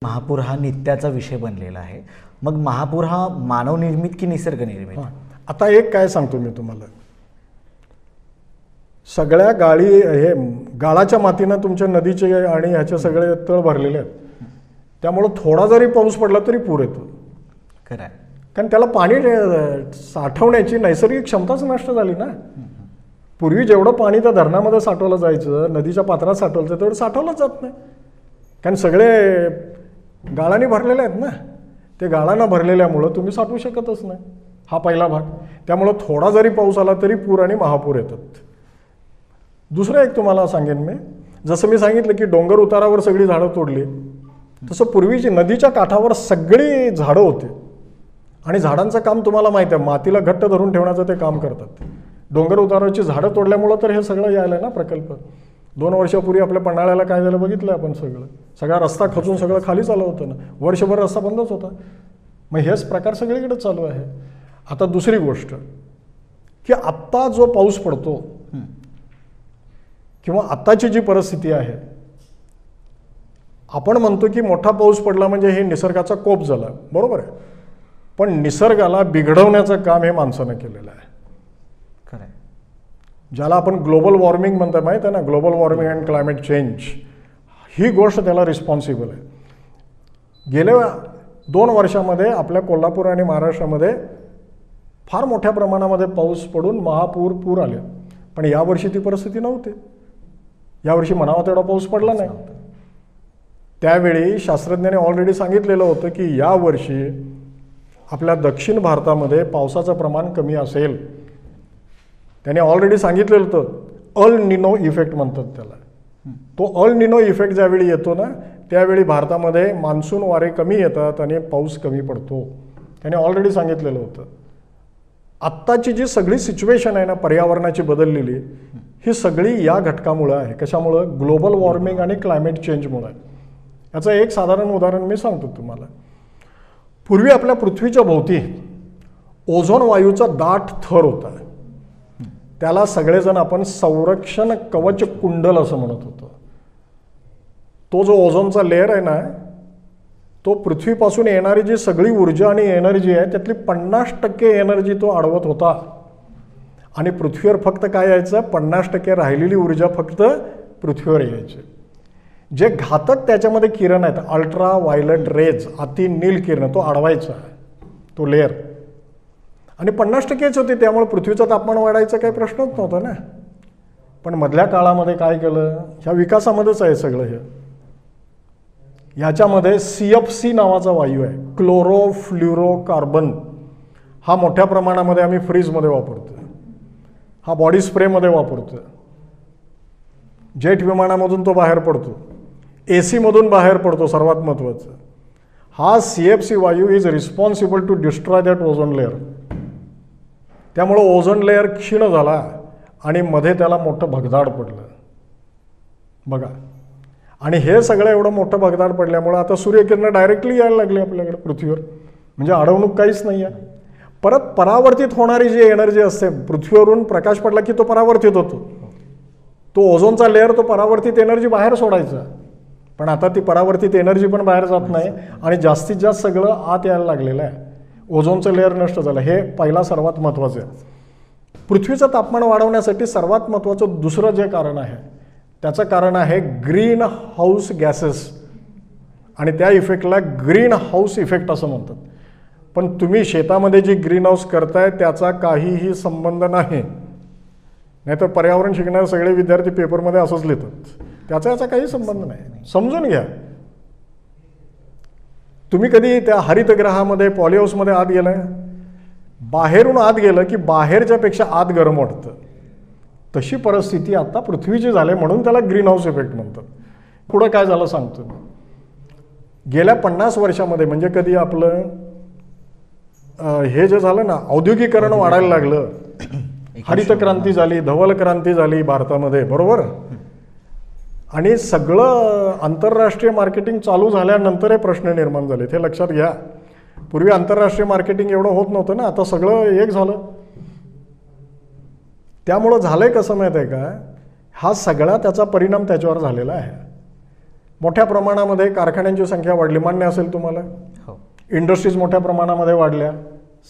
महापूर हा नित्याचा विषय बनलेला आहे. मग महापूर हा मानवनिर्मित की निसर्गनिर्मित? आता एक काय सांगतो मी तुम्हाला, सगळ्या गाळाच्या मातीनं तुमच्या नदीचे आणि ह्याचे सगळे तळ भरलेले आहेत. त्यामुळं थोडा जरी पाऊस पडला तरी पूर येतो. खरं आहे. कारण त्याला पाणी साठवण्याची नैसर्गिक क्षमताच नष्ट झाली ना. पूर्वी जेवढं पाणी त्या धरणामध्ये साठवलं जायचं, नदीच्या पात्रात साठवलं जायचं, तेवढं साठवलंच जात नाही. कारण सगळे गाळाने भरलेले आहेत ना. ते गाळानं भरलेल्यामुळं तुम्ही साठवू शकतच नाही. हा पहिला भाग. त्यामुळं थोडा जरी पाऊस आला तरी पूर आणि महापूर येतात. दुसरं एक तुम्हाला सांगेन मी, जसं मी सांगितलं की डोंगर उतारावर सगळी झाडं तोडली, तसं पूर्वीची नदीच्या काठावर सगळी झाडं होती. आणि झाडांचं काम तुम्हाला माहिती आहे, मातीला घट्ट धरून ठेवण्याचं ते काम करतात. डोंगर उतारावरची झाडं तोडल्यामुळं तर हे सगळं यायलं ना प्रकल्प. 2 वर्षापूर्वी आपल्या पन्हाळ्याला काय झालं बघितलं आपण. सगळा रस्ता खचून सगळं खाली चालू होतं ना. वर्षभर रस्ता बंदच होता. मग हेच प्रकार सगळीकडे चालू आहे. आता दुसरी गोष्ट की आत्ता जो पाऊस पडतो किंवा आत्ताची जी परिस्थिती आहे, आपण म्हणतो की मोठा पाऊस पडला म्हणजे हे निसर्गाचा कोप झाला, बरोबर आहे. पण निसर्गाला बिघडवण्याचं काम हे माणसानं केलेलं आहे. खरं आहे. ज्याला आपण ग्लोबल वॉर्मिंग म्हणतो माहीत आहे ना, global warming and climate change, ही गोष्ट त्याला रिस्पॉन्सिबल आहे. गेल्या 2 वर्षामध्ये आपल्या कोल्हापूर आणि महाराष्ट्रामध्ये फार मोठ्या प्रमाणामध्ये पाऊस पडून पूर आले. पण यावर्षी ती परिस्थिती नव्हती. यावर्षी म्हणावा तेवढा पाऊस पडला नाही. त्यावेळी शास्त्रज्ञांनी ऑलरेडी सांगितलेलं होतं की यावर्षी आपल्या दक्षिण भारतामध्ये पावसाचं प्रमाण कमी असेल. त्याने ऑलरेडी सांगितलेलं होतं, अल निनो इफेक्ट म्हणतात त्याला. तो अल निनो इफेक्ट ज्यावेळी येतो ना, त्यावेळी भारतामध्ये मान्सून वारे कमी येतात आणि पाऊस कमी पडतो. त्याने ऑलरेडी सांगितलेलं होतं. आत्ताची जी सगळी सिच्युएशन आहे ना पर्यावरणाची बदललेली, ही सगळी या घटकामुळं आहे. कशामुळं? ग्लोबल वॉर्मिंग आणि क्लायमेट चेंजमुळं आहे. याचं एक साधारण उदाहरण मी सांगतो तुम्हाला. पूर्वी आपल्या पृथ्वीच्या भोवती ओझोन वायूचा दाट थर होता. त्याला सगळेजण आपण संरक्षण कवच कुंडल असं म्हणत होतो. तो जो ओझोनचा लेअर आहे ना, तो पृथ्वीपासून येणारी जी सगळी ऊर्जा आणि एनर्जी आहे त्यातली 50% एनर्जी तो अडवत होता. आणि पृथ्वीवर फक्त काय यायचं, 50% राहिलेली ऊर्जा फक्त पृथ्वीवर यायची. जे घातक त्याच्यामध्ये किरण आहेत, अल्ट्रा व्हायलट रेज, अति नील किरण, तो अडवायचा तो लेअर. आणि 50%च होते. त्यामुळे पृथ्वीचं तापमान वाढायचा काही प्रश्नच नव्हता ना. पण मधल्या काळामध्ये काय केलं, ह्या विकासामध्येच आहे सगळं हे. याच्यामध्ये CFC नावाचा वायू आहे, क्लोरोफ्ल्युरोकार्बन. हा मोठ्या प्रमाणामध्ये आम्ही फ्रीजमध्ये वापरतो. हा बॉडी स्प्रेमध्ये वापरतो. जेट विमानामधून तो बाहेर पडतो. AC मधून बाहेर पडतो. सर्वात महत्त्वाचं, हा CFC वायू is responsible to destroy that ozone layer. त्यामुळं ओझोन लेअर क्षीण झाला आणि मध्ये त्याला मोठं भगदाड पडलं बघा. आणि हे सगळं एवढं मोठं भगदाड पडल्यामुळं आता सूर्यकिरणं डायरेक्टली यायला लागली आपल्याकडे पृथ्वीवर. म्हणजे अडवणूक काहीच नाही आहे. परत परावर्तित होणारी जी एनर्जी असते, पृथ्वीवरून प्रकाश पडला की तो परावर्तित होतो. तो ओझोनचा लेअर तो परावर्तित एनर्जी बाहेर सोडायचा. पण आता ती परावर्तित एनर्जी पण बाहेर जात नाही आणि जास्तीत जास्त सगळं आत यायला लागलेलं आहे. ओझोनचं लेअर नष्ट झालं. हे पहिला सर्वात महत्त्वाचं आहे. पृथ्वीचं तापमान वाढवण्यासाठी सर्वात महत्त्वाचं दुसरं जे कारण आहे, त्याचं कारण आहे ग्रीन हाऊस गॅसेस. आणि त्या इफेक्टला ग्रीन हाऊस इफेक्ट असं म्हणतात. पण तुम्ही शेतामध्ये जी ग्रीन हाऊस करताय त्याचा काहीही संबंध नाही. नाहीतर पर्यावरण शिकणारे सगळे विद्यार्थी पेपरमध्ये असंच लिहितात. त्याचा याचा काही संबंध नाही. समजून घ्या. तुम्ही कधी त्या हरितगृहामध्ये पॉलीहाऊसमध्ये आत गेलाय? बाहेरून आत गेलं की बाहेरच्या पेक्षा आत गरम वाटतं. तशी परिस्थिती आता पृथ्वीची झाली, म्हणून त्याला ग्रीन हाऊस इफेक्ट म्हणतात. पुढं काय झालं सांगतो. गेल्या 50 वर्षामध्ये म्हणजे कधी आपलं हे जे झालं ना, औद्योगिकरण वाढायला लागलं, हरित क्रांती झाली, धवल क्रांती झाली भारतामध्ये, बरोबर. आणि सगळं आंतरराष्ट्रीय मार्केटिंग चालू झाल्यानंतर हे प्रश्न निर्माण झाले. हे लक्षात घ्या. पूर्वी आंतरराष्ट्रीय मार्केटिंग एवढं होत नव्हतं ना, आता सगळं एक झालं. त्यामुळं झालंय कसं माहीत आहे का, हा सगळा त्याचा परिणाम त्याच्यावर झालेला आहे. मोठ्या प्रमाणामध्ये कारखान्यांची संख्या वाढली, मान्य असेल तुम्हाला. हो. इंडस्ट्रीज मोठ्या प्रमाणामध्ये वाढल्या.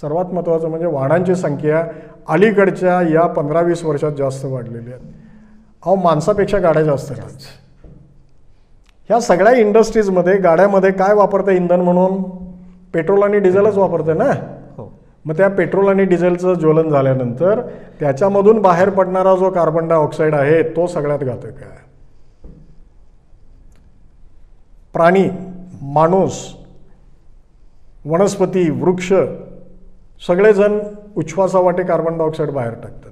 सर्वात महत्त्वाचं म्हणजे वाहनांची संख्या अलीकडच्या या 15-20 वर्षात जास्त वाढलेली आहे. अहो, माणसापेक्षा गाड्या जास्त आहेत. ह्या सगळ्या इंडस्ट्रीजमध्ये गाड्यामध्ये काय वापरतं इंधन म्हणून? पेट्रोल आणि डिझेलच वापरते ना. मग त्या पेट्रोल आणि डिझेलचं ज्वलन झाल्यानंतर त्याच्यामधून बाहेर पडणारा जो कार्बन डायऑक्साईड आहे तो सगळ्यात घातक आहे. प्राणी, माणूस, वनस्पती, वृक्ष सगळेजण उच्छ्वासावाटे कार्बन डायऑक्साईड बाहेर टाकतात,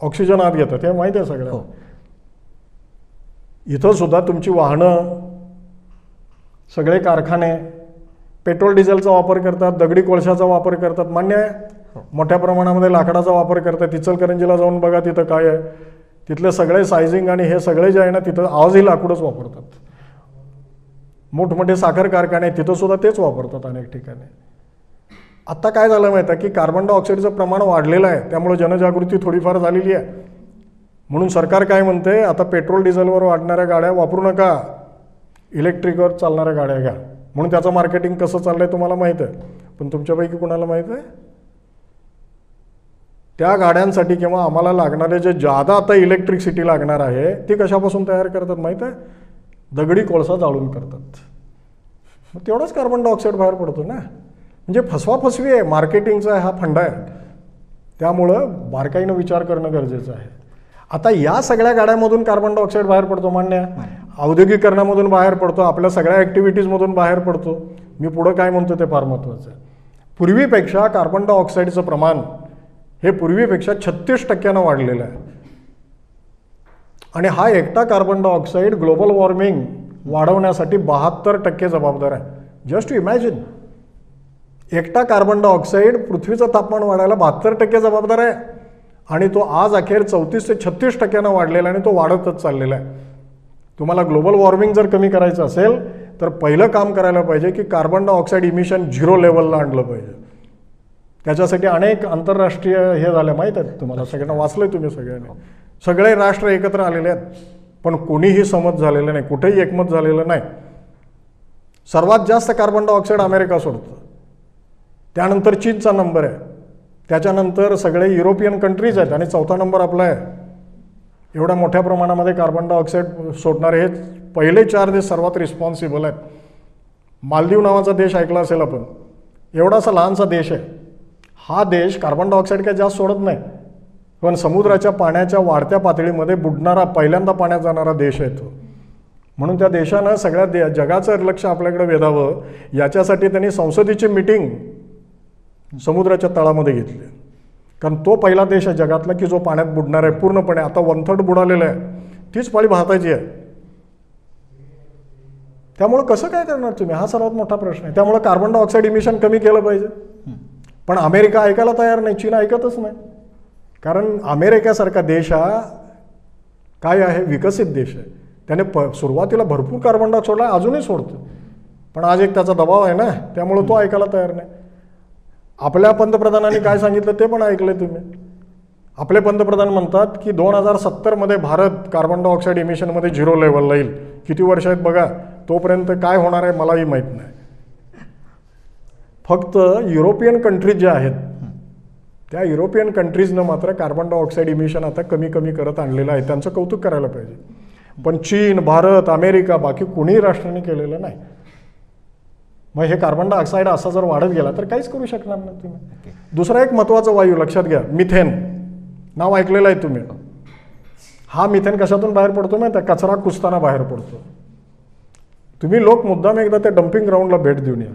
ऑक्सिजन आत घेतात. हे माहिती आहे सगळं. इथं सुद्धा तुमची वाहनं, सगळे कारखाने पेट्रोल डिझेलचा वापर करतात, दगडी कोळशाचा वापर करतात, मान्य आहे. मोठ्या प्रमाणामध्ये लाकडाचा वापर करतात. इचलकरंजीला जाऊन बघा, तिथं काय आहे, तिथले सगळे सायझिंग आणि हे सगळे जे आहे ना, तिथं आजही लाकूडच वापरतात. मोठमोठे साखर कारखाने तिथं सुद्धा तेच वापरतात अनेक ठिकाणी. आत्ता काय झालं माहिती आहे की कार्बन डायऑक्साईडचं प्रमाण वाढलेलं आहे, त्यामुळे जनजागृती थोडीफार झालेली आहे. म्हणून सरकार काय म्हणते, आता पेट्रोल डिझेलवर वाढणाऱ्या गाड्या वापरू नका, इलेक्ट्रिकवर चालणाऱ्या गाड्या घ्या. म्हणून त्याचं मार्केटिंग कसं चाललंय तुम्हाला माहीत आहे. पण तुमच्यापैकी कुणाला माहीत आहे? त्या गाड्यांसाठी किंवा आम्हाला लागणारे जे जादा आता इलेक्ट्रिसिटी लागणार आहे ती कशापासून तयार करतात माहीत आहे? दगडी कोळसा जाळून करतात. मग तेवढाच कार्बन डायऑक्साईड बाहेर पडतो ना. म्हणजे फसवाफसवी आहे, मार्केटिंगचा हा फंडा आहे. त्यामुळं बारकाईनं विचार करणं गरजेचं आहे. आता या सगळ्या गाड्यांमधून कार्बन डायऑक्साईड बाहेर पडतो, मान्य आहे. औद्योगिकरणामधून बाहेर पडतो, आपल्या सगळ्या ॲक्टिव्हिटीजमधून बाहेर पडतो. मी पुढं काय म्हणतो ते फार महत्त्वाचं आहे. पूर्वीपेक्षा कार्बन डायऑक्साईडचं प्रमाण हे पूर्वीपेक्षा 36% वाढलेलं आहे. आणि हा एकटा कार्बन डायऑक्साईड ग्लोबल वॉर्मिंग वाढवण्यासाठी 72% जबाबदार आहे. जस्ट इमॅजिन, एकटा कार्बन डायऑक्साईड पृथ्वीचं तापमान वाढायला 72% जबाबदार आहे. आणि तो आज अखेर 34 ते 36% वाढलेला आहे आणि तो वाढतच चाललेला आहे. तुम्हाला ग्लोबल वॉर्मिंग जर कमी करायचं असेल तर पहिलं काम करायला पाहिजे की कार्बन डायऑक्साईड इमिशन 0 लेवलला आणलं पाहिजे. त्याच्यासाठी अनेक आंतरराष्ट्रीय हे झाले माहीत आहेत तुम्हाला, सगळ्यांना वाचलंय तुम्ही सगळ्यांनी. सगळे राष्ट्र एकत्र आलेले आहेत, पण कोणीही सहमत झालेलं नाही, कुठेही एकमत झालेलं नाही. सर्वात जास्त कार्बन डायऑक्साईड अमेरिका सोडतं, त्यानंतर चीनचा नंबर आहे, त्याच्यानंतर सगळे युरोपियन कंट्रीज आहेत आणि 4था नंबर आपला आहे. एवढ्या मोठ्या प्रमाणामध्ये कार्बन डायऑक्साईड सोडणारे हे पहिले 4 देश सर्वात रिस्पॉन्सिबल आहेत. मालदीव नावाचा देश ऐकला असेल आपण, एवढासा लहानसा देश आहे. हा देश कार्बन डायऑक्साईड काय जास्त सोडत नाही, पण समुद्राच्या पाण्याच्या वाढत्या पातळीमध्ये बुडणारा, पहिल्यांदा पाण्यात जाणारा देश आहे तो. म्हणून त्या देशानं सगळ्या जगाचं लक्ष आपल्याकडे वेधावं याच्यासाठी त्यांनी संसदेची मीटिंग समुद्राच्या तळामध्ये घेतली. कारण तो पहिला देश आहे जगातला की जो पाण्यात बुडणार आहे पूर्णपणे. आता 1/3 बुडालेलं आहे, तीच पाळी भारताची आहे. त्यामुळं कसं काय करणार तुम्ही, हा सर्वात मोठा प्रश्न आहे. त्यामुळं कार्बन डायऑक्साईड इमिशन कमी केलं पाहिजे. पण अमेरिका ऐकायला तयार नाही, चीन ऐकतच नाही. कारण अमेरिकेसारखा देश हा काय आहे, विकसित देश आहे. त्याने सुरुवातीला भरपूर कार्बन डायऑक्साईड सोडला, अजूनही सोडतो, पण आज एक त्याचा दबाव आहे ना, त्यामुळं तो ऐकायला तयार नाही. आपल्या पंतप्रधानांनी काय सांगितलं ते पण ऐकलंय तुम्ही. आपले पंतप्रधान म्हणतात की 2070 भारत कार्बन डायऑक्साईड इमिशनमध्ये 0 लेवलला येईल. किती वर्ष आहेत बघा, तोपर्यंत काय होणार आहे मलाही माहीत नाही. फक्त युरोपियन कंट्रीज ज्या आहेत त्या युरोपियन कंट्रीजनं मात्र कार्बन डायऑक्साईड इमिशन आता कमी करत आणलेलं आहे, त्यांचं कौतुक करायला पाहिजे. पण चीन, भारत, अमेरिका, बाकी कोणीही राष्ट्रांनी केलेलं नाही. मग हे कार्बन डायऑक्साईड असा जर वाढत गेला तर काहीच करू शकणार नाही तुम्ही. दुसरा एक महत्त्वाचा वायू लक्षात घ्या, मिथेन. नाव ऐकलेलं आहे तुम्ही. हा मिथेन कशातून बाहेर पडतो माहिती आहे? कचरा कुजताना बाहेर पडतो. तुम्ही लोक मुद्दाम एकदा त्या डम्पिंग ग्राउंडला भेट देऊन या.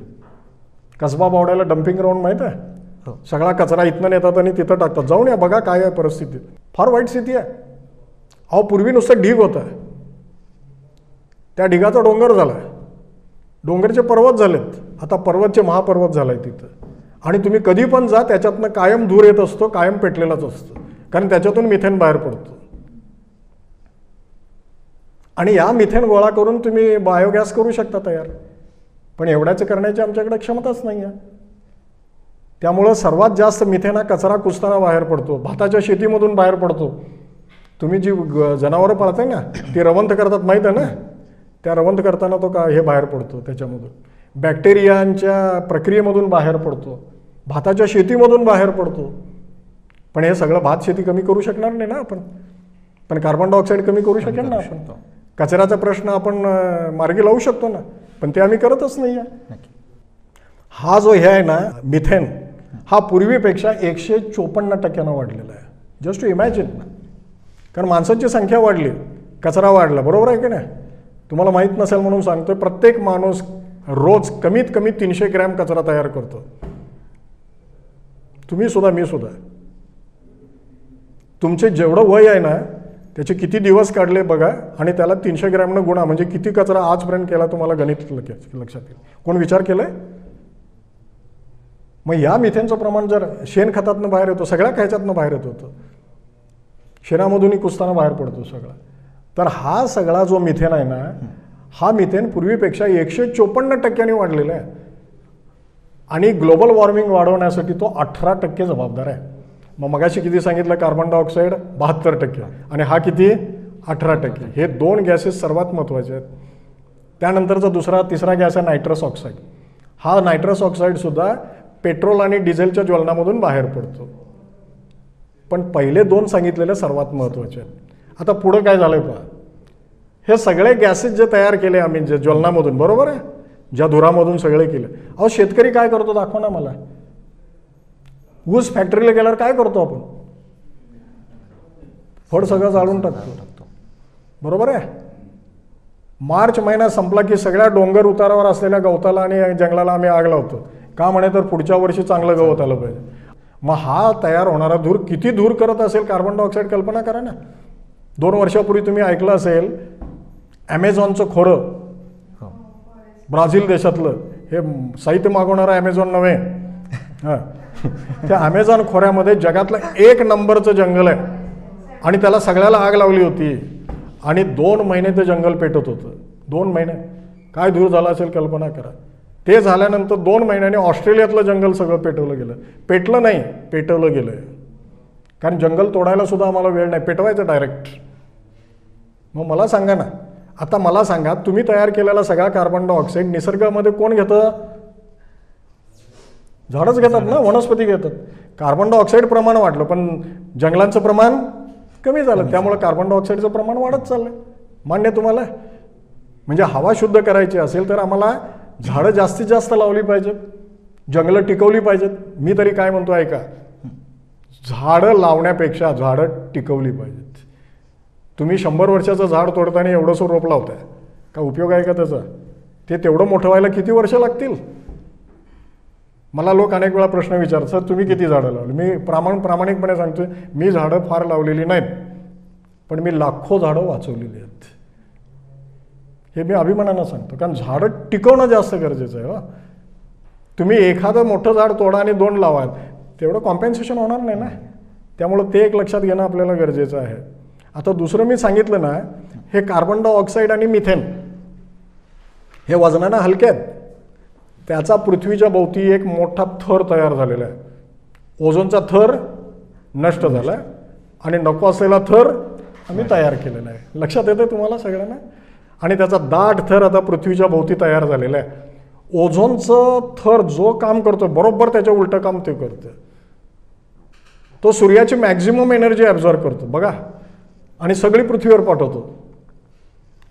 कसबा बावड्याला डम्पिंग ग्राउंड माहीत आहे? सगळा कचरा इथनं नेतात आणि तिथं टाकतात. जाऊन या, बघा काय आहे परिस्थिती. फार वाईट स्थिती आहे. अहो, पूर्वी नुसतं ढीग होतं, त्या ढिगाचा डोंगर झाला आहे, डोंगरचे पर्वत झालेत, आता पर्वतचे महापर्वत झालाय तिथं. आणि तुम्ही कधी पण जा त्याच्यातनं कायम धूर येत असतो, कायम पेटलेलाच असतो, कारण त्याच्यातून मिथेन बाहेर पडतो. आणि या मिथेन गोळा करून तुम्ही बायोगॅस करू शकता तयार, पण एवढ्याच करण्याची आमच्याकडे क्षमताच नाही आहे. त्यामुळं सर्वात जास्त मिथेन हा कचरा कुजताना बाहेर पडतो, भाताच्या शेतीमधून बाहेर पडतो. तुम्ही जी जनावरं पाळताय ना ती रवंथ करतात माहीत आहे ना, त्या रवंथ करताना तो हे बाहेर पडतो त्याच्यामधून, बॅक्टेरियांच्या प्रक्रियेमधून बाहेर पडतो, भाताच्या शेतीमधून बाहेर पडतो. पण हे सगळं भात शेती कमी करू शकणार नाही ना आपण, पण कार्बन डायऑक्साईड कमी करू शकेल ना आपण. कचऱ्याचा प्रश्न आपण मार्गी लावू शकतो ना, पण ते आम्ही करतच नाही आहे. हा जो हे आहे ना मिथेन, हा पूर्वीपेक्षा 154% वाढलेला आहे. जस्ट टू इमॅजिन ना, कारण माणसांची संख्या वाढली, कचरा वाढला, बरोबर आहे की नाही. तुम्हाला माहीत नसेल म्हणून सांगतोय, प्रत्येक माणूस रोज कमीत कमी 300 ग्रॅम कचरा तयार करतो. तुम्ही सुद्धा, मी सुद्धा. तुमचे जेवढं वय आहे ना त्याचे किती दिवस काढले बघा, आणि त्याला 300 ग्रॅमनं गुणा, म्हणजे किती कचरा आजपर्यंत केला तुम्हाला गणित लक्षात येईल. कोण विचार केलाय? मग या मिथेनचं प्रमाण जर शेणखतातनं बाहेर येतो, सगळ्या ह्याच्यातनं बाहेर येत होतं, शेणामधूनही कुसताना बाहेर पडतो सगळा. तर हा सगळा जो मिथेन आहे ना, हा मिथेन पूर्वीपेक्षा 154% वाढलेला आहे. आणि ग्लोबल वॉर्मिंग वाढवण्यासाठी तो 18% जबाबदार आहे. मग मगाशी किती सांगितलं? कार्बन डायऑक्साईड 72%, आणि हा किती? 18%. हे दोन गॅसेस सर्वात महत्त्वाचे आहेत. त्यानंतरचा दुसरा तिसरा गॅस आहे नायट्रस ऑक्साईड. हा नायट्रस ऑक्साईडसुद्धा पेट्रोल आणि डिझेलच्या ज्वलनामधून बाहेर पडतो. पण पहिले दोन सांगितलेले सर्वात महत्त्वाचे आहेत. आता पुढं काय झालंय पहा, हे सगळे गॅसेस जे तयार केले आम्ही जे ज्वलनामधून, बरोबर आहे, ज्या धुरामधून सगळे केले. अहो शेतकरी काय करतो दाखवा ना मला. ऊस फॅक्टरीला गेल्यावर काय करतो आपण? फळ सगळं जाळून टाकतो, बरोबर आहे. मार्च महिना संपला की सगळ्या डोंगर उतारावर असलेल्या गवताला आणि जंगलाला आम्ही आग लावतो. का म्हणे? तर पुढच्या वर्षी चांगलं गवत आलं पाहिजे. मग हा तयार होणारा धूर किती धूर करत असेल कार्बन डायऑक्साईड, कल्पना करा ना. 2 वर्षापूर्वी तुम्ही ऐकलं असेल, ॲमेझॉनचं खोरं, ब्राझील देशातलं, हे साहित्य मागवणारं ॲमेझॉन नव्हे, हां, त्या ॲमेझॉन खोऱ्यामध्ये जगातलं 1 नंबरचं जंगल आहे, आणि त्याला सगळ्याला आग लावली होती, आणि 2 महिने ते जंगल पेटत होतं. 2 महिने काय धूर झाला असेल कल्पना करा. ते झाल्यानंतर 2 महिन्यांनी ऑस्ट्रेलियातलं जंगल सगळं पेटवलं गेलं. पेटलं नाही, पेटवलं गेलं. कारण जंगल तोडायला सुद्धा आम्हाला वेळ नाही, पेटवायचं डायरेक्ट. मग मला सांगा ना, आता मला सांगा, तुम्ही तयार केलेला सगळा कार्बन डायऑक्साईड निसर्गामध्ये कोण घेतं? झाडच घेतात ना, वनस्पती घेतात. कार्बन डायऑक्साईड प्रमाण वाढलं, पण जंगलांचं प्रमाण कमी झालं. त्यामुळे कार्बन डायऑक्साईडचं प्रमाण वाढत चाललंय. मान्य तुम्हाला? म्हणजे हवा शुद्ध करायची असेल तर आम्हाला झाडं जास्तीत जास्त लावली पाहिजेत, जंगलं टिकवली पाहिजेत. मी तरी काय म्हणतो ऐका, झाडं लावण्यापेक्षा झाडं टिकवली पाहिजेत. तुम्ही 100 वर्षाचं झाड तोडताना एवढंसं रोप लावताय, का उपयोग आहे का त्याचा? ते तेवढं मोठं व्हायला किती वर्ष लागतील? मला लोक अनेक वेळा प्रश्न विचारतात, सर तुम्ही किती झाडं लावली? मी प्रामाणिकपणे सांगतोय, मी झाडं फार लावलेली नाहीत, पण मी लाखो झाडं वाचवलेली आहेत. हे मी अभिमानानं सांगतो, कारण झाडं टिकवणं जास्त गरजेचं आहे. तुम्ही एखादं मोठं झाड तोडा आणि 2 लावा, तेवढं कॉम्पेन्सेशन होणार नाही ना. त्यामुळं ते एक लक्षात घेणं आपल्याला गरजेचं आहे. आता दुसरं मी सांगितलं ना, हे कार्बन डायऑक्साईड आणि मिथेन हे वजनानं हलके आहेत. त्याचा पृथ्वीच्या भोवती एक मोठा थर तयार झालेला आहे. ओझोनचा थर नष्ट झाला आहे, आणि नको असलेला थर आम्ही तयार केलेला आहे. लक्षात येतं तुम्हाला सगळ्यांना? आणि त्याचा दाट थर आता पृथ्वीच्या भोवती तयार झालेला आहे. ओझोनचं थर जो काम करतो, बरोबर त्याच्या उलटं काम ते करतं. तो सूर्याची मॅक्झिमम एनर्जी ॲब्झॉर्ब करतो बघा, आणि सगळी पृथ्वीवर पाठवतो,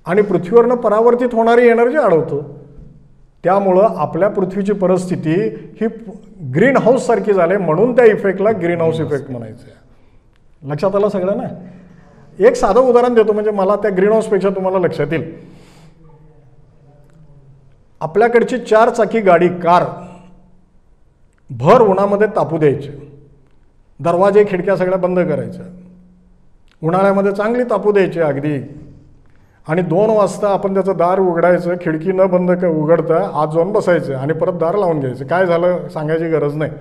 आणि पृथ्वीवरनं परावर्तित होणारी एनर्जी अडवतो. त्यामुळं आपल्या पृथ्वीची परिस्थिती ही ग्रीन हाऊस सारखी झाली, म्हणून त्या इफेक्टला ग्रीन हाऊस इफेक्ट म्हणायचं. लक्षात आलं सगळं ना? एक साधं उदाहरण देतो, म्हणजे मला त्या ग्रीन हाऊसपेक्षा तुम्हाला लक्षात येईल. आपल्याकडची 4 चाकी गाडी, कार, भर उन्हामध्ये तापू द्यायची, दरवाजे खिडक्या सगळ्या बंद करायच्या, उन्हाळ्यामध्ये चांगली तापू द्यायची अगदी, आणि 2 वाजता आपण त्याचं दार उघडायचं, खिडकी न बंद उघडता आत जाऊन बसायचं, आणि परत दार लावून घ्यायचं. काय झालं सांगायची गरज नाही.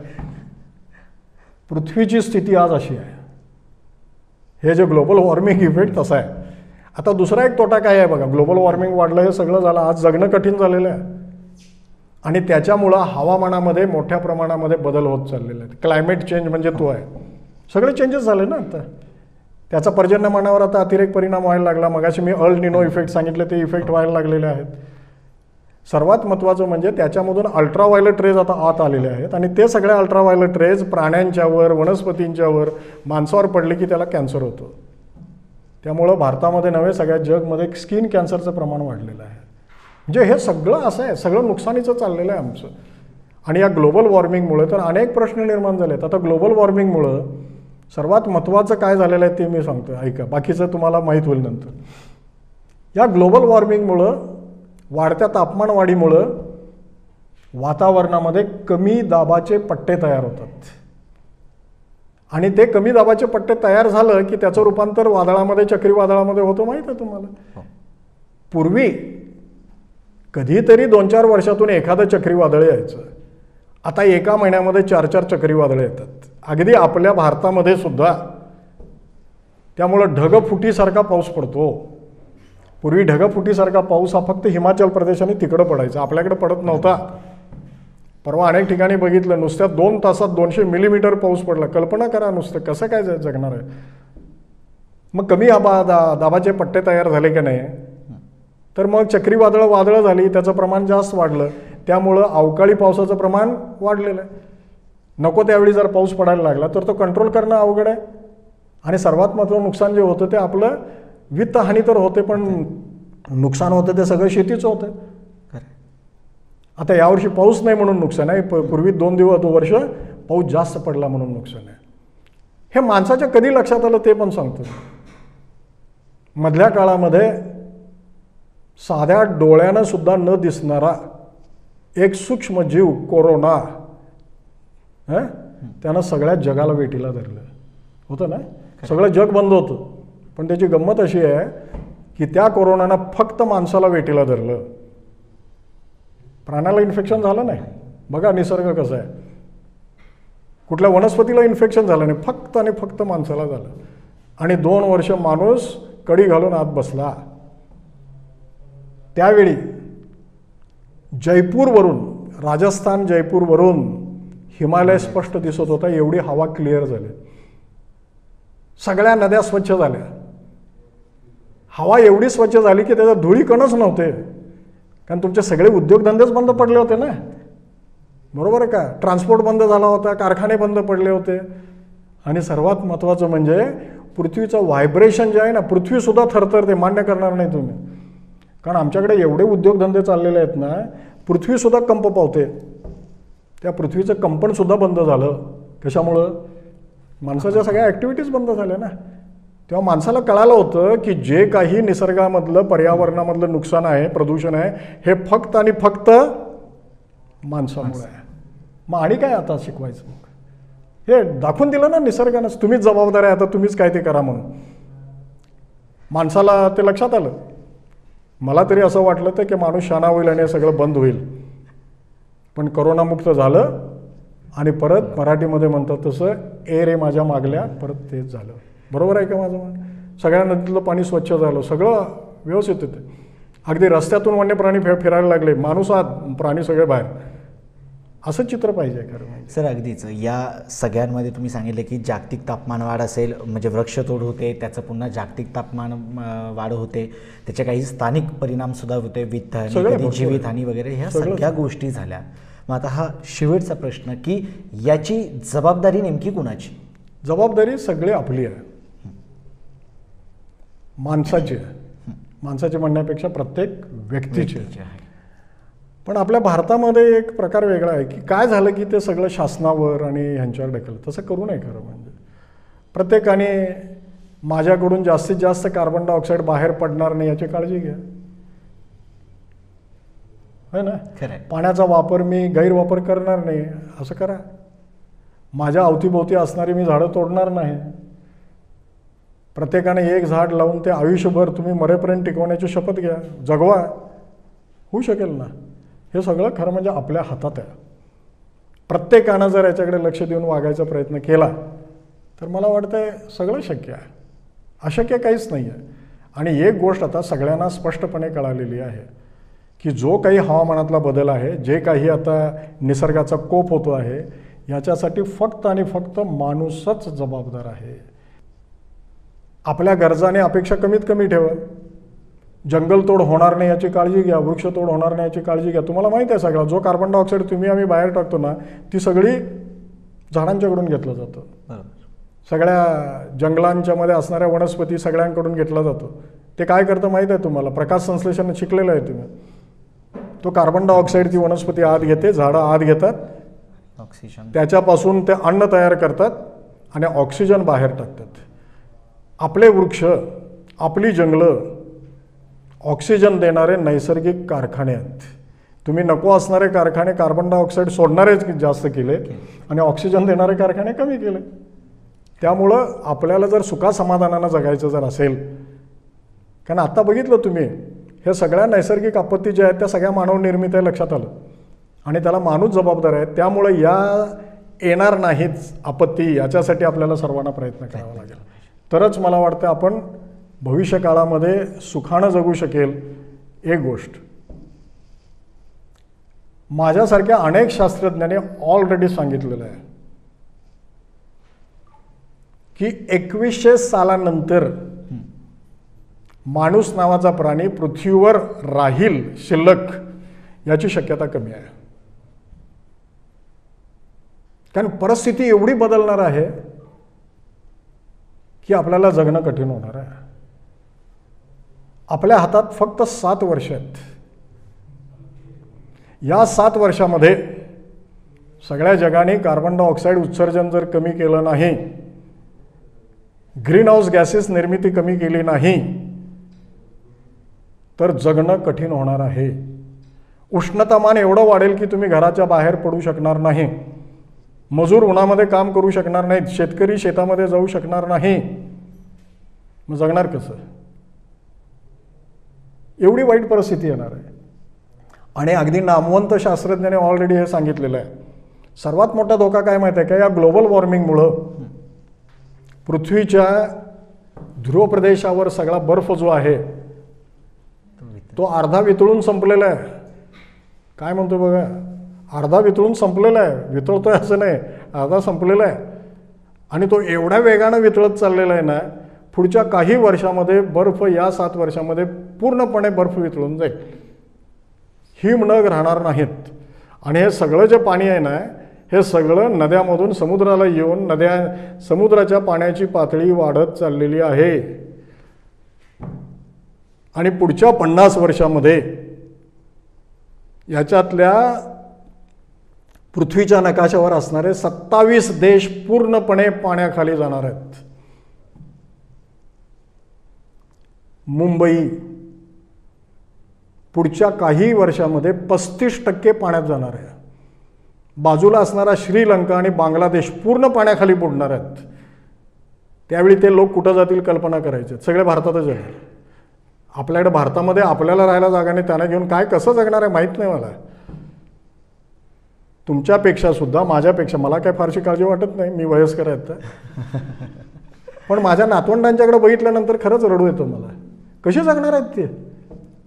पृथ्वीची स्थिती आज अशी आहे. हे जे ग्लोबल वॉर्मिंग इफेक्ट तसा आहे. आता दुसरा एक तोटा काय आहे बघा, ग्लोबल वॉर्मिंग वाढलं, हे सगळं झालं, आज जगणं कठीण झालेलं आहे, आणि त्याच्यामुळं हवामानामध्ये मोठ्या प्रमाणामध्ये बदल होत चाललेले आहेत. क्लायमेट चेंज म्हणजे तो आहे. सगळे चेंजेस झाले ना आता. त्याचा पर्जन्यमानावर आता अतिरेक परिणाम व्हायला लागला. मगाशी मी अल निनो इफेक्ट सांगितले, ते इफेक्ट व्हायला लागलेले आहेत. सर्वात महत्त्वाचं म्हणजे त्याच्यामधून अल्ट्राव्हायोलेट रेज आता आत आलेले आहेत आणि ते सगळे अल्ट्राव्हायोलेट रेज प्राण्यांच्यावर, वनस्पतींच्यावर, माणसावर पडले की त्याला कॅन्सर होतो. त्यामुळं भारतामध्ये नव्हे सगळ्या जगमध्ये स्किन कॅन्सरचं प्रमाण वाढलेलं आहे. म्हणजे हे सगळं असं आहे, सगळं नुकसानीचं चाललेलं आहे आमचं. आणि या ग्लोबल वॉर्मिंगमुळे तर अनेक प्रश्न निर्माण झाले आहेत. आता ग्लोबल वॉर्मिंगमुळं सर्वात महत्त्वाचं काय झालेलं आहे ते मी सांगतो, ऐका, बाकीचं तुम्हाला माहीत होईल नंतर. या ग्लोबल वॉर्मिंगमुळं, वाढत्या तापमानवाढीमुळं वातावरणामध्ये कमी दाबाचे पट्टे तयार होतात आणि ते कमी दाबाचे पट्टे तयार झालं की त्याचं रूपांतर वादळामध्ये, चक्रीवादळामध्ये होतं. माहीत आहे तुम्हाला. पूर्वी कधीतरी 2-4 वर्षातून एखादं चक्रीवादळ यायचं. आता एका महिन्यामध्ये 4-4 चक्रीवादळं येतात, अगदी आपल्या भारतामध्ये सुद्धा. त्यामुळं ढगफुटीसारखा पाऊस पडतो. पूर्वी ढगफुटीसारखा पाऊस हा फक्त हिमाचल प्रदेश आणि तिकडं पडायचा, आपल्याकडे पडत नव्हता. परवा अनेक ठिकाणी बघितलं, नुसत्या 2 तासात 200 मिलीमीटर पाऊस पडला. कल्पना करा नुसतं कसं काय जगणार आहे. मग कमी दाबाचे पट्टे तयार झाले की नाही, तर मग वादळं झाली, त्याचं प्रमाण जास्त वाढलं. त्यामुळं अवकाळी पावसाचं प्रमाण वाढलेलं आहे. नको त्यावेळी जर पाऊस पडायला लागला तर तो कंट्रोल करणं अवघड आहे. आणि सर्वात महत्त्वाचं नुकसान जे होतं ते आपलं वित्तहानी तर होते, पण नुकसान होतं ते सगळं शेतीचं होतं. आता यावर्षी पाऊस नाही म्हणून नुकसान आहे, पूर्वी 2 वर्ष पाऊस जास्त पडला म्हणून नुकसान आहे. हे माणसाच्या कधी लक्षात आलं ते पण सांगतो. मधल्या काळामध्ये साध्या डोळ्यानं सुद्धा न दिसणारा एक सूक्ष्म जीव कोरोना, त्यानं सगळ्या जगाला वेठीला धरलं होतं ना. सगळं जग बंद होतं, पण त्याची गंमत अशी आहे की त्या कोरोनानं फक्त माणसाला वेठीला धरलं, प्राण्याला इन्फेक्शन झालं नाही. बघा निसर्ग कसा आहे. कुठल्या वनस्पतीला इन्फेक्शन झालं नाही, फक्त आणि फक्त माणसाला झालं. आणि 2 वर्ष माणूस कडी घालून आत बसला. त्यावेळी जयपूरवरून, राजस्थान जयपूरवरून हिमालय स्पष्ट दिसत होता, एवढी हवा क्लिअर झाली. सगळ्या नद्या स्वच्छ झाल्या. हवा एवढी स्वच्छ झाली की त्याच्यात धुळीकणच नव्हते, कारण तुमचे सगळे उद्योगधंदेच बंद पडले होते ना. बरोबर आहे का. ट्रान्सपोर्ट बंद झाला होता, कारखाने बंद पडले होते. आणि सर्वात महत्त्वाचं म्हणजे पृथ्वीचं व्हायब्रेशन जे आहे ना, पृथ्वीसुद्धा थरथरते. मान्य करणार नाही तुम्ही, कारण आमच्याकडे एवढे उद्योगधंदे चाललेले आहेत ना, पृथ्वीसुद्धा कंप पावते. त्या पृथ्वीचं कंपनसुद्धा बंद झालं. कशामुळं? माणसाच्या सगळ्या ॲक्टिव्हिटीज बंद झाल्या ना. तेव्हा माणसाला कळालं होतं की जे काही निसर्गामधलं, पर्यावरणामधलं नुकसान आहे, प्रदूषण आहे, हे फक्त आणि फक्त माणसामुळे आहे. मग आणि काय आता शिकवायचं? हे दाखवून दिलं ना निसर्गानं, तुम्हीच जबाबदार आहे, आता तुम्हीच काय ते करा म्हणून. माणसाला ते लक्षात आलं. मला तरी असं वाटलं तर की माणूस शाना होईल आणि हे सगळं बंद होईल, पण करोनामुक्त झालं. आणि परत मराठीमध्ये म्हणतात तसं, ए रे माझ्या मागल्या, परत तेच झालं. बरोबर आहे का माझं म्हण? सगळ्या नदीतलं पाणी स्वच्छ झालं, सगळं व्यवस्थित होतं. अगदी रस्त्यातून वन्य प्राणी फिरायला लागले, माणूस आत, प्राणी सगळे बाहेर. असं चित्र पाहिजे खरं म्हणजे. सर अगदीच या सगळ्यांमध्ये तुम्ही सांगितले की जागतिक तापमानवाढ असेल, म्हणजे वृक्षतोड होते, त्याचं पुन्हा जागतिक तापमान वाढ होते, त्याचे काही स्थानिक परिणामसुद्धा होते, वित्तहानी, जीवितहानी वगैरे, ह्या सगळ्या गोष्टी झाल्या. मग आता हा शेवटचा प्रश्न की याची जबाबदारी नेमकी कुणाची? जबाबदारी सगळी आपली आहे, माणसाची आहे. माणसाची म्हणण्यापेक्षा प्रत्येक व्यक्तीची आहे. पण आपल्या भारतामध्ये एक प्रकार वेगळा आहे की काय झालं की ते सगळं शासनावर आणि ह्यांच्यावर ढकललं. तसं करू नये खरं म्हणजे. प्रत्येकाने माझ्याकडून जास्तीत जास्त कार्बन डायऑक्साईड बाहेर पडणार नाही याची काळजी घ्या, है ना. पाण्याचा वापर मी गैरवापर करणार नाही असं करा. माझ्या अवतीभोवती असणारी मी झाडं तोडणार नाही. प्रत्येकाने एक झाड लावून ते आयुष्यभर तुम्ही मरेपर्यंत टिकवण्याची शपथ घ्या, जगवा. होऊ शकेल ना. हे सगळं खरं म्हणजे आपल्या हातात आहे. प्रत्येकानं जर याच्याकडे लक्ष देऊन वागायचा प्रयत्न केला तर मला वाटतंय सगळं शक्य आहे. अशक्य काहीच नाही आहे. आणि एक गोष्ट आता सगळ्यांना स्पष्टपणे कळालेली आहे की जो काही हवामानातला बदल आहे, जे काही आता निसर्गाचा कोप होतो आहे, याच्यासाठी फक्त आणि फक्त माणूसच जबाबदार आहे. आपल्या गरजा आणि अपेक्षा कमीत कमी ठेवा. जंगलतोड होणार नाही याची काळजी घ्या, वृक्षतोड होणार नाही याची काळजी घ्या. तुम्हाला माहिती आहे सगळं, जो कार्बन डायऑक्साईड तुम्ही आम्ही बाहेर टाकतो ना, ती सगळी झाडांच्याकडून घेतलं जातं. सगळ्या जंगलांच्या मध्ये असणाऱ्या वनस्पती सगळ्यांकडून घेतला जातो. ते काय करतं माहीत आहे तुम्हाला? प्रकाश संश्लेषण शिकलेलं आहे तुम्ही. तो कार्बन डायऑक्साईड ती वनस्पती आत घेते, झाडं आत घेतात, ऑक्सिजन, त्याच्यापासून ते अन्न तयार करतात आणि ऑक्सिजन बाहेर टाकतात. आपले वृक्ष, आपली जंगलं ऑक्सिजन देणारे नैसर्गिक कारखाने आहेत. तुम्ही नको असणारे कारखाने कार्बन डायऑक्साईड सोडणारेच जास्त केले आणि ऑक्सिजन देणारे कारखाने कमी केले. त्यामुळं आपल्याला जर सुखासमाधानानं जगायचं जर असेल, कारण आता बघितलं तुम्ही, हे सगळ्या नैसर्गिक आपत्ती ज्या आहेत त्या सगळ्या मानवनिर्मित आहे, लक्षात आलं, आणि त्याला माणूस जबाबदार आहे. त्यामुळं या येणार नाहीच आपत्ती, याच्यासाठी आपल्याला सर्वांना प्रयत्न करावा लागेल. तरच मला वाटतं आपण भविष्य काळामध्ये सुखानं जगू शकेल. एक गोष्ट, माझ्यासारख्या अनेक शास्त्रज्ञांनी ऑलरेडी सांगितलेलं आहे की 2100 सालानंतर माणूस नावाचा प्राणी पृथ्वीवर राहील शिल्लक, याची शक्यता कमी आहे. कारण परिस्थिती एवढी बदलणार आहे की आपल्याला जगणं कठीण होणार आहे. आपल्या हातात फक्त 7 वर्ष आहेत. या 7 वर्षामध्ये सगळ्या जगाने कार्बन डायऑक्साईड उत्सर्जन जर कमी केलं नाही, ग्रीन हाऊस गॅसेस निर्मिती कमी केली नाही, तर जगणं कठीण होणार आहे. उष्णतामान एवढं वाढेल की तुम्ही घराच्या बाहेर पडू शकणार नाही, मजूर उन्हामध्ये काम करू शकणार नाहीत, शेतकरी शेतामध्ये जाऊ शकणार नाही. मग जगणार कसं? एवढी वाईट परिस्थिती येणार आहे. आणि अगदी नामवंत शास्त्रज्ञांनी ऑलरेडी हे सांगितलेलं आहे. सर्वात मोठा धोका काय माहिती आहे का? या ग्लोबल वॉर्मिंगमुळं पृथ्वीच्या ध्रुव प्रदेशावर सगळा बर्फ जो आहे तो अर्धा वितळून संपलेला आहे. काय म्हणतो बघा, अर्धा वितळून संपलेला आहे. वितळतोय असं नाही, अर्धा संपलेला आहे. आणि तो एवढ्या वेगानं वितळत चाललेला आहे ना, पुढच्या काही वर्षामध्ये बर्फ, या 7 वर्षामध्ये पूर्णपणे बर्फ वितळून जाईल. हिमनग राहणार नाहीत. आणि हे सगळं जे पाणी आहे ना, हे सगळं नद्यामधून समुद्राला येऊन समुद्राच्या पाण्याची पातळी वाढत चाललेली आहे. आणि पुढच्या 50 वर्षामध्ये याच्यातल्या पृथ्वीच्या नकाशावर असणारे 27 देश पूर्णपणे पाण्याखाली जाणार आहेत. मुंबई पुढच्या काही वर्षामध्ये 35% पाण्यात जाणार आहे. बाजूला असणारा श्रीलंका आणि बांगलादेश पूर्ण पाण्याखाली बुडणार आहेत. त्यावेळी ते लोक कुठं जातील कल्पना करायचे, सगळे भारतातच येणार. आपल्याकडे भारतामध्ये आपल्याला राहायला जागा नाही, त्यांना घेऊन काय कसं जगणार आहे माहीत नाही मला. तुमच्यापेक्षा सुद्धा, माझ्यापेक्षा, मला काय फारशी काळजी वाटत नाही, मी वयस्कर आहे तर. पण माझ्या नातवंडांच्याकडे बघितल्यानंतर खरंच रडू येतं मला. कसे जगणार आहेत ते?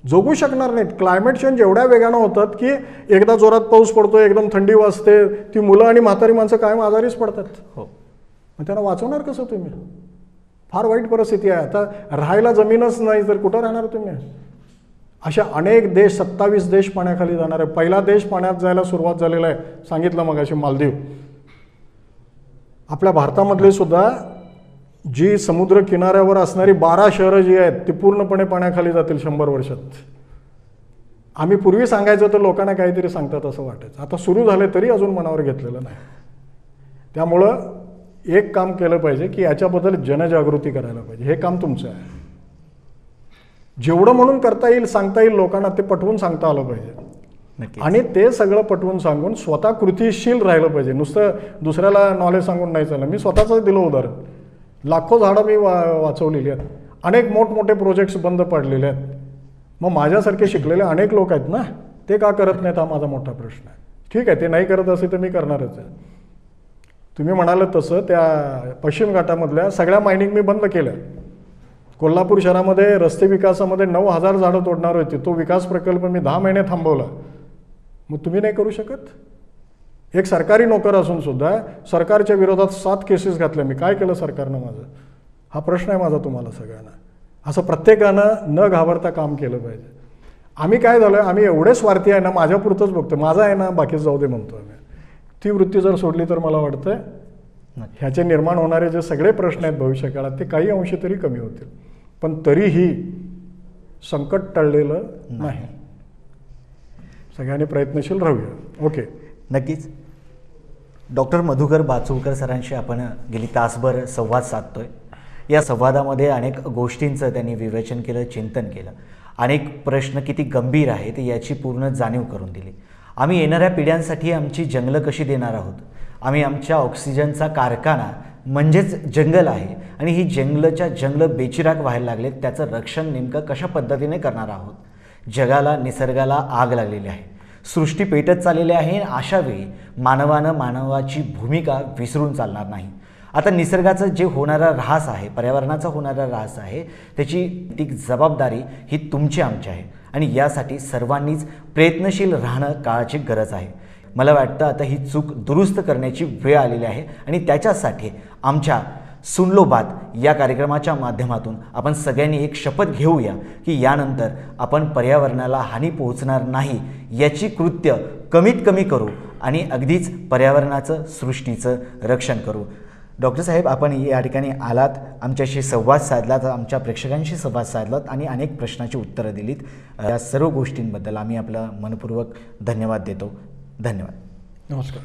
जगू शकणार नाहीत. क्लायमेट चेंज एवढ्या वेगानं होतात की एकदा जोरात पाऊस पडतो, एकदम थंडी वाजते, ती मुलं आणि म्हातारी माणसं कायम आजारीच पडतात. हो, मग त्यांना वाचवणार कसं तुम्ही? फार वाईट परिस्थिती आहे. आता राहायला जमीनच नाही तर कुठं राहणार तुम्ही? अशा अनेक देश, 27 देश पाण्याखाली जाणार आहे. पहिला देश पाण्यात जायला सुरुवात झालेला आहे, सांगितलं मगाशी, मालदीव. आपल्या भारतामधले सुद्धा जी समुद्र किनाऱ्यावर असणारी 12 शहरं जी आहेत ती पूर्णपणे पाण्याखाली जातील 100 वर्षात. आम्ही पूर्वी सांगायचं तर लोकांना काहीतरी सांगतात असं वाटायचं. आता सुरू झाले तरी अजून मनावर घेतलेलं नाही. त्यामुळं एक काम केलं पाहिजे की याच्याबद्दल जनजागृती करायला पाहिजे. हे काम तुमचं आहे. जेवढं म्हणून करता येईल, सांगता येईल लोकांना, ते पटवून सांगता आलं पाहिजे. आणि ते सगळं पटवून सांगून स्वतः कृतीशील राहिलं पाहिजे. नुसतं दुसऱ्याला नॉलेज सांगून नाही चाललं. मी स्वतःच दिलं उदाहरण. लाखो झाडं मी वाचवलेली आहेत. अनेक मोठमोठे प्रोजेक्ट्स बंद पडलेले आहेत. मग माझ्यासारखे शिकलेले अनेक लोक आहेत ना, ते का करत नाहीत हा माझा मोठा प्रश्न आहे. ठीक आहे, ते नाही करत असेल तर मी करणारच आहे. तुम्ही म्हणाल तसं त्या पश्चिम घाटामधल्या सगळ्या मायनिंग मी बंद केल्या. कोल्हापूर शहरामध्ये रस्ते विकासामध्ये 9,000 झाडं तोडणार होती. तो विकास प्रकल्प मी 10 महिने थांबवला. मग तुम्ही नाही करू शकत? एक सरकारी नोकर असून सुद्धा सरकारच्या विरोधात 7 केसेस घातल्या मी. काय केलं सरकारनं माझं? हा प्रश्न आहे माझा तुम्हाला सगळ्यांना. असं प्रत्येकानं न घाबरता काम केलं पाहिजे. आम्ही काय झालं, आम्ही एवढे स्वार्थी आहे ना, माझ्यापुरतंच बघतो, माझा आहे ना बाकीच जाऊ दे म्हणतो आम्ही. ती वृत्ती जर सोडली तर मला वाटतं ह्याचे निर्माण होणारे जे सगळे प्रश्न आहेत भविष्यकाळात ते काही अंशी तरी कमी होतील. पण तरीही संकट टळलेलं नाही. सगळ्यांनी प्रयत्नशील राहूया. ओके, नक्कीच. डॉक्टर मधुकर बाचुळकर सरांशी आपण गेली तासभर संवाद साधतोय. या संवादामध्ये अनेक गोष्टींचं त्यांनी विवेचन केलं, चिंतन केलं. अनेक प्रश्न किती गंभीर आहेत याची पूर्ण जाणीव करून दिली. आम्ही येणाऱ्या पिढ्यांसाठी आमची जंगलं कशी देणार आहोत, आम्ही आमच्या ऑक्सिजनचा कारखाना म्हणजेच जंगल आहे आणि ही जंगलं बेचिराख व्हायला लागलेत, त्याचं रक्षण नेमकं कशा पद्धतीने करणार आहोत. जगाला, निसर्गाला आग लागलेली आहे, सृष्टी पेटत चाललेली आहे. अशावेळी मानवाची भूमिका विसरून चालणार नाही. आता निसर्गाचं जे होणारा ऱ्हास आहे, पर्यावरणाचा होणारा ऱ्हास आहे, त्याची ती जबाबदारी ही तुमची आमची आहे आणि यासाठी सर्वांनीच प्रयत्नशील राहणं काळाची गरज आहे. मला वाटतं आता ही चूक दुरुस्त करण्याची वेळ आलेली आहे आणि त्याच्यासाठी आमच्या सुन लो बात या कार्यक्रमाच्या माध्यमातून आपण सगळ्यांनी एक शपथ घेऊया की यानंतर आपण पर्यावरणाला हानी पोहोचणार नाही याची कृत्य कमीत कमी करू आणि अगदीच पर्यावरणाचं, सृष्टीचं रक्षण करू. डॉक्टर साहेब, आपण या ठिकाणी आलात, आमच्याशी संवाद साधलात, आमच्या प्रेक्षकांशी संवाद साधलात आणि अनेक प्रश्नाची उत्तरं दिलीत. या सर्व गोष्टींबद्दल आम्ही आपलं मनपूर्वक धन्यवाद देतो. धन्यवाद. नमस्कार.